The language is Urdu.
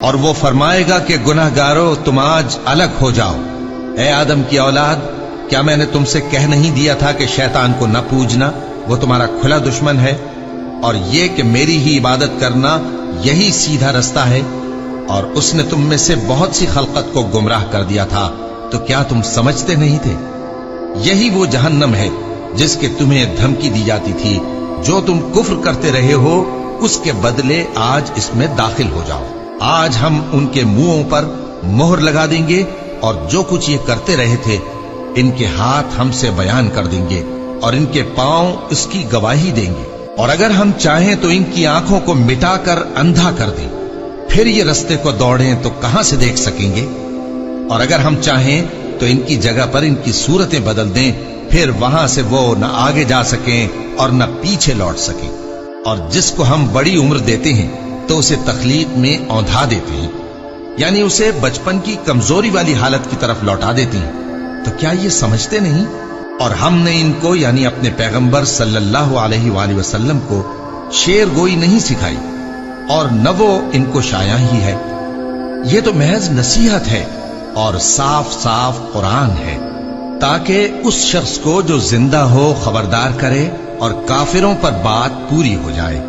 اور وہ فرمائے گا کہ گناہگارو تم آج الگ ہو جاؤ۔ اے آدم کی اولاد، کیا میں نے تم سے کہہ نہیں دیا تھا کہ شیطان کو نہ پوجنا، وہ تمہارا کھلا دشمن ہے، اور یہ کہ میری ہی عبادت کرنا یہی سیدھا رستہ ہے؟ اور اس نے تم میں سے بہت سی خلقت کو گمراہ کر دیا تھا، تو کیا تم سمجھتے نہیں تھے؟ یہی وہ جہنم ہے جس کے تمہیں دھمکی دی جاتی تھی، جو تم کفر کرتے رہے ہو اس کے بدلے آج اس میں داخل ہو جاؤ۔ آج ہم ان کے منہوں پر مہر لگا دیں گے، اور جو کچھ یہ کرتے رہے تھے ان کے ہاتھ ہم سے بیان کر دیں گے، اور ان کے پاؤں اس کی گواہی دیں گے۔ اور اگر ہم چاہیں تو ان کی آنکھوں کو مٹا کر اندھا کر دیں، پھر یہ رستے کو دوڑیں تو کہاں سے دیکھ سکیں گے؟ اور اگر ہم چاہیں تو ان کی جگہ پر ان کی صورتیں بدل دیں، پھر وہاں سے وہ نہ آگے جا سکیں اور نہ پیچھے لوٹ سکیں۔ اور جس کو ہم بڑی عمر دیتے ہیں تو اسے تخلیق میں اوندھا دیتے ہیں، یعنی اسے بچپن کی کمزوری والی حالت کی طرف لوٹا دیتے ہیں۔ تو کیا یہ سمجھتے نہیں؟ اور ہم نے ان کو یعنی اپنے پیغمبر صلی اللہ علیہ وآلہ وسلم کو شعر گوئی نہیں سکھائی، اور نہ وہ ان کو شایع ہی ہے۔ یہ تو محض نصیحت ہے اور صاف صاف قرآن ہے، تاکہ اس شخص کو جو زندہ ہو خبردار کرے اور کافروں پر بات پوری ہو جائے۔